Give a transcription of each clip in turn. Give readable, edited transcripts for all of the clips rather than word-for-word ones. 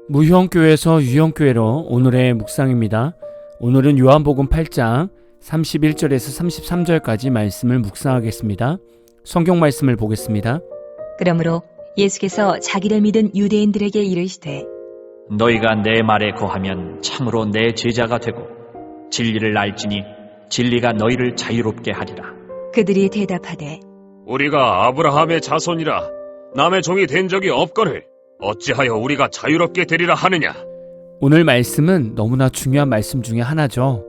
무형교회에서 유형교회로 오늘의 묵상입니다. 오늘은 요한복음 8장 31절에서 33절까지 말씀을 묵상하겠습니다. 성경 말씀을 보겠습니다. 그러므로 예수께서 자기를 믿은 유대인들에게 이르시되 너희가 내 말에 거하면 참으로 내 제자가 되고 진리를 알지니 진리가 너희를 자유롭게 하리라. 그들이 대답하되 우리가 아브라함의 자손이라 남의 종이 된 적이 없거늘 어찌하여 우리가 자유롭게 되리라 하느냐. 오늘 말씀은 너무나 중요한 말씀 중에 하나죠.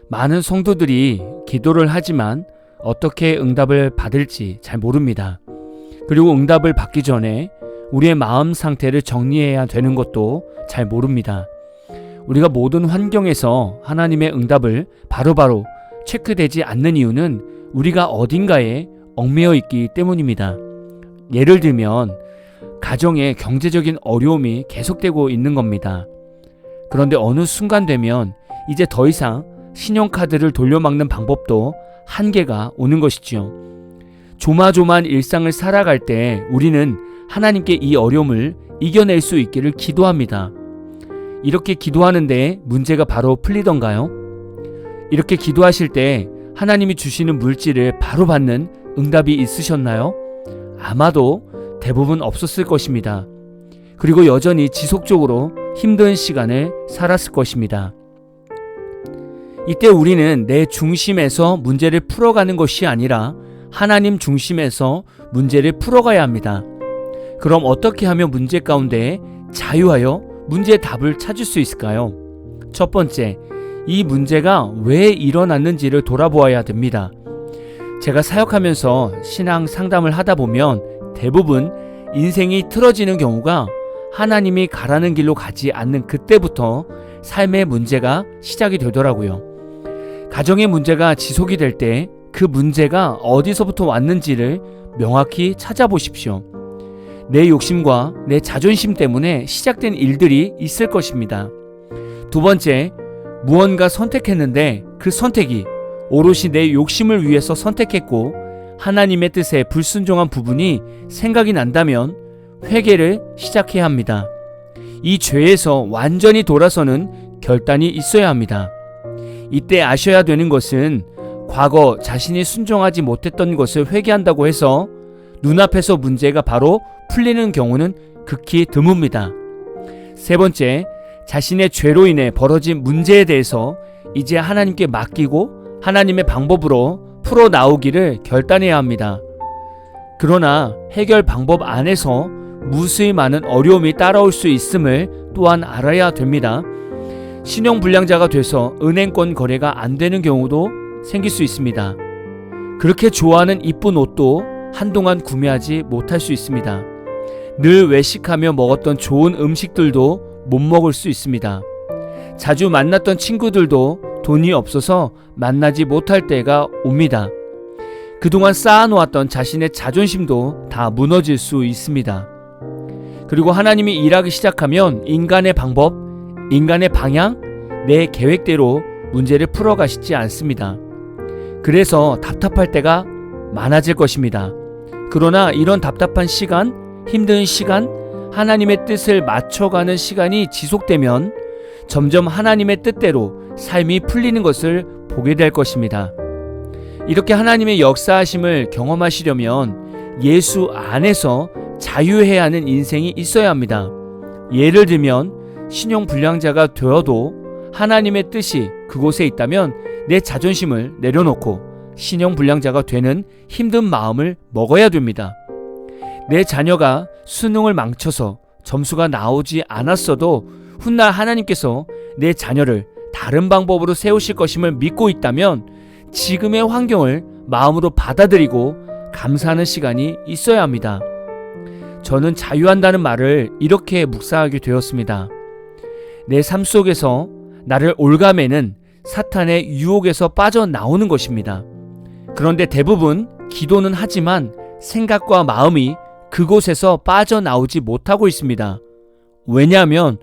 많은 성도들이 기도를 하지만 어떻게 응답을 받을지 잘 모릅니다. 그리고 응답을 받기 전에 우리의 마음 상태를 정리해야 되는 것도 잘 모릅니다. 우리가 모든 환경에서 하나님의 응답을 바로바로 체크되지 않는 이유는 우리가 어딘가에 얽매여 있기 때문입니다. 예를 들면 가정에 경제적인 어려움이 계속되고 있는 겁니다. 그런데 어느 순간 되면 이제 더 이상 신용카드를 돌려막는 방법도 한계가 오는 것이지요. 조마조마한 일상을 살아갈 때 우리는 하나님께 이 어려움을 이겨낼 수 있기를 기도합니다. 이렇게 기도하는데 문제가 바로 풀리던가요? 이렇게 기도하실 때 하나님이 주시는 물질을 바로 받는 응답이 있으셨나요? 아마도 대부분 없었을 것입니다. 그리고 여전히 지속적으로 힘든 시간을 살았을 것입니다. 이때 우리는 내 중심에서 문제를 풀어가는 것이 아니라 하나님 중심에서 문제를 풀어가야 합니다. 그럼 어떻게 하면 문제 가운데 자유하여 문제의 답을 찾을 수 있을까요? 첫 번째, 이 문제가 왜 일어났는지를 돌아보아야 됩니다. 제가 사역하면서 신앙 상담을 하다 보면 대부분 인생이 틀어지는 경우가 하나님이 가라는 길로 가지 않는 그때부터 삶의 문제가 시작이 되더라고요. 가정의 문제가 지속이 될 때 그 문제가 어디서부터 왔는지를 명확히 찾아보십시오. 내 욕심과 내 자존심 때문에 시작된 일들이 있을 것입니다. 두 번째, 무언가 선택했는데 그 선택이 오롯이 내 욕심을 위해서 선택했고 하나님의 뜻에 불순종한 부분이 생각이 난다면 회개를 시작해야 합니다. 이 죄에서 완전히 돌아서는 결단이 있어야 합니다. 이때 아셔야 되는 것은 과거 자신이 순종하지 못했던 것을 회개한다고 해서 눈앞에서 문제가 바로 풀리는 경우는 극히 드뭅니다. 세 번째, 자신의 죄로 인해 벌어진 문제에 대해서 이제 하나님께 맡기고 하나님의 방법으로 풀어나오기를 결단해야 합니다. 그러나 해결 방법 안에서 무수히 많은 어려움이 따라올 수 있음을 또한 알아야 됩니다. 신용불량자가 돼서 은행권 거래가 안 되는 경우도 생길 수 있습니다. 그렇게 좋아하는 이쁜 옷도 한동안 구매하지 못할 수 있습니다. 늘 외식하며 먹었던 좋은 음식들도 못 먹을 수 있습니다. 자주 만났던 친구들도 돈이 없어서 만나지 못할 때가 옵니다. 그동안 쌓아놓았던 자신의 자존심도 다 무너질 수 있습니다. 그리고 하나님이 일하기 시작하면 인간의 방법, 인간의 방향, 내 계획대로 문제를 풀어가시지 않습니다. 그래서 답답할 때가 많아질 것입니다. 그러나 이런 답답한 시간, 힘든 시간, 하나님의 뜻을 맞춰가는 시간이 지속되면 점점 하나님의 뜻대로 삶이 풀리는 것을 보게 될 것입니다. 이렇게 하나님의 역사하심을 경험하시려면 예수 안에서 자유해야 하는 인생이 있어야 합니다. 예를 들면 신용불량자가 되어도 하나님의 뜻이 그곳에 있다면 내 자존심을 내려놓고 신용불량자가 되는 힘든 마음을 먹어야 됩니다. 내 자녀가 수능을 망쳐서 점수가 나오지 않았어도 훗날 하나님께서 내 자녀를 다른 방법으로 세우실 것임을 믿고 있다면 지금의 환경을 마음으로 받아들이고 감사하는 시간이 있어야 합니다. 저는 자유한다는 말을 이렇게 묵상하게 되었습니다. 내 삶 속에서 나를 올가매는 사탄의 유혹에서 빠져나오는 것입니다. 그런데 대부분 기도는 하지만 생각과 마음이 그곳에서 빠져나오지 못하고 있습니다. 왜냐하면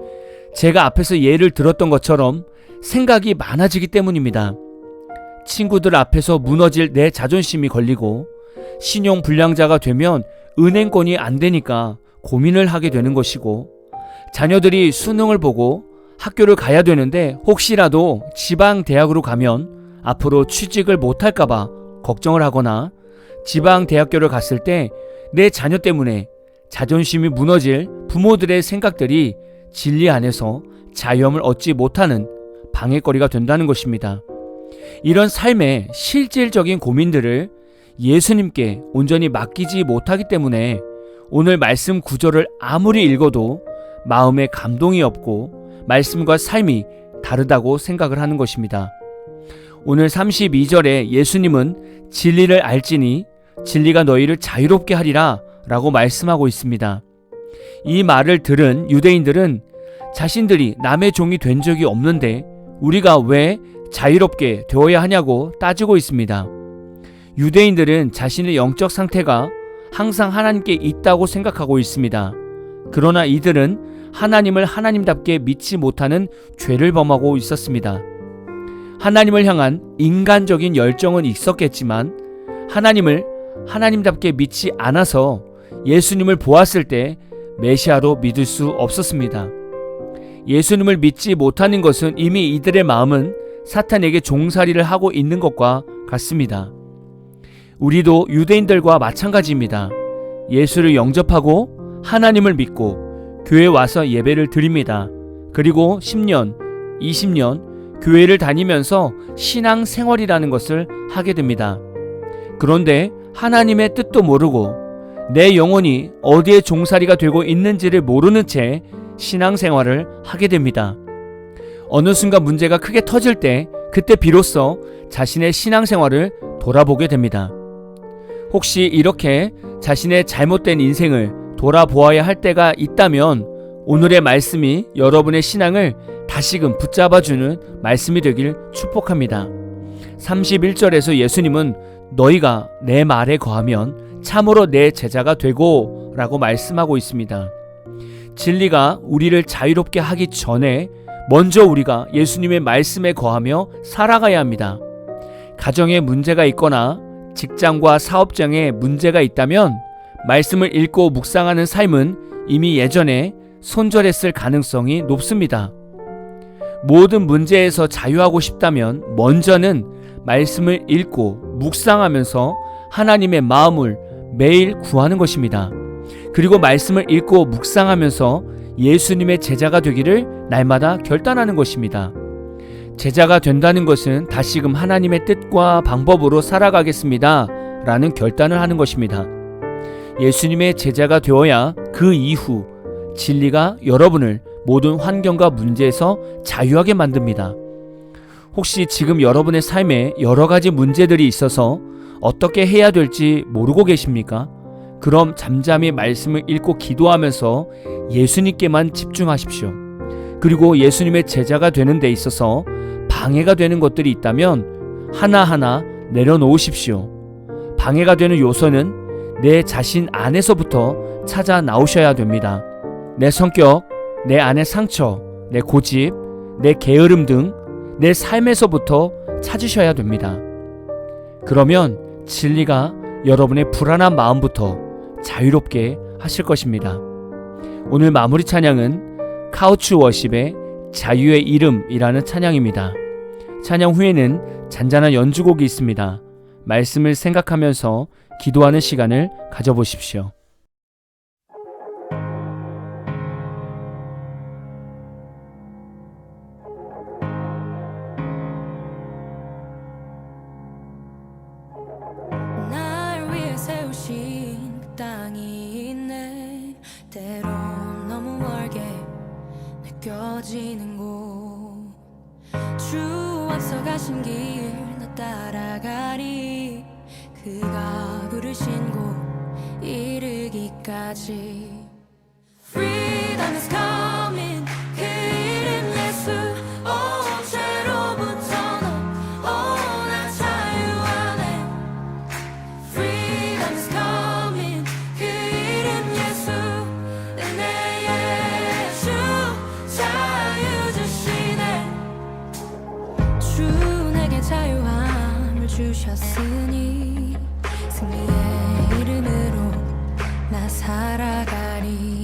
제가 앞에서 예를 들었던 것처럼 생각이 많아지기 때문입니다. 친구들 앞에서 무너질 내 자존심이 걸리고 신용불량자가 되면 은행권이 안 되니까 고민을 하게 되는 것이고 자녀들이 수능을 보고 학교를 가야 되는데 혹시라도 지방 대학으로 가면 앞으로 취직을 못할까봐 걱정을 하거나 지방 대학교를 갔을 때 내 자녀 때문에 자존심이 무너질 부모들의 생각들이 진리 안에서 자유함을 얻지 못하는 방해거리가 된다는 것입니다. 이런 삶의 실질적인 고민들을 예수님께 온전히 맡기지 못하기 때문에 오늘 말씀 구절을 아무리 읽어도 마음에 감동이 없고 말씀과 삶이 다르다고 생각을 하는 것입니다. 오늘 32절에 예수님은 진리를 알지니 진리가 너희를 자유롭게 하리라 라고 말씀하고 있습니다. 이 말을 들은 유대인들은 자신들이 남의 종이 된 적이 없는데 우리가 왜 자유롭게 되어야 하냐고 따지고 있습니다. 유대인들은 자신의 영적 상태가 항상 하나님께 있다고 생각하고 있습니다. 그러나 이들은 하나님을 하나님답게 믿지 못하는 죄를 범하고 있었습니다. 하나님을 향한 인간적인 열정은 있었겠지만 하나님을 하나님답게 믿지 않아서 예수님을 보았을 때 메시아로 믿을 수 없었습니다. 예수님을 믿지 못하는 것은 이미 이들의 마음은 사탄에게 종살이를 하고 있는 것과 같습니다. 우리도 유대인들과 마찬가지입니다. 예수를 영접하고 하나님을 믿고 교회에 와서 예배를 드립니다. 그리고 10년, 20년 교회를 다니면서 신앙생활이라는 것을 하게 됩니다. 그런데 하나님의 뜻도 모르고 내 영혼이 어디에 종살이가 되고 있는지를 모르는 채 신앙생활을 하게 됩니다. 어느 순간 문제가 크게 터질 때 그때 비로소 자신의 신앙생활을 돌아보게 됩니다. 혹시 이렇게 자신의 잘못된 인생을 돌아보아야 할 때가 있다면 오늘의 말씀이 여러분의 신앙을 다시금 붙잡아주는 말씀이 되길 축복합니다. 31절에서 예수님은 너희가 내 말에 거하면 참으로 내 제자가 되고 라고 말씀하고 있습니다. 진리가 우리를 자유롭게 하기 전에 먼저 우리가 예수님의 말씀에 거하며 살아가야 합니다. 가정에 문제가 있거나 직장과 사업장에 문제가 있다면 말씀을 읽고 묵상하는 삶은 이미 예전에 손절했을 가능성이 높습니다. 모든 문제에서 자유하고 싶다면 먼저는 말씀을 읽고 묵상하면서 하나님의 마음을 매일 구하는 것입니다. 그리고 말씀을 읽고 묵상하면서 예수님의 제자가 되기를 날마다 결단하는 것입니다. 제자가 된다는 것은 다시금 하나님의 뜻과 방법으로 살아가겠습니다 라는 결단을 하는 것입니다. 예수님의 제자가 되어야 그 이후 진리가 여러분을 모든 환경과 문제에서 자유하게 만듭니다. 혹시 지금 여러분의 삶에 여러 가지 문제들이 있어서 어떻게 해야 될지 모르고 계십니까? 그럼 잠잠히 말씀을 읽고 기도하면서 예수님께만 집중하십시오. 그리고 예수님의 제자가 되는 데 있어서 방해가 되는 것들이 있다면 하나하나 내려놓으십시오. 방해가 되는 요소는 내 자신 안에서부터 찾아 나오셔야 됩니다. 내 성격, 내 안의 상처, 내 고집, 내 게으름 등 내 삶에서부터 찾으셔야 됩니다. 그러면 진리가 여러분의 불안한 마음부터 자유롭게 하실 것입니다. 오늘 마무리 찬양은 카우치 워십의 자유의 이름이라는 찬양입니다. 찬양 후에는 잔잔한 연주곡이 있습니다. 말씀을 생각하면서 기도하는 시간을 가져보십시오. 날 위해 세우신 그 땅이 있네. 때론 너무 멀게 느껴지는 곳. 주 앞서가신 길 나 따라가리. 그가 부르신 곳 이르기까지. Freedom is coming. 그 이름 예수. 죄로부터 나 자유 안에. Freedom is coming. 그 이름 예수. 은혜 예수. 자유 주시네. 주 내게 자유함을 주셨으니 승리의 이름으로 나 살아가리.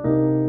주.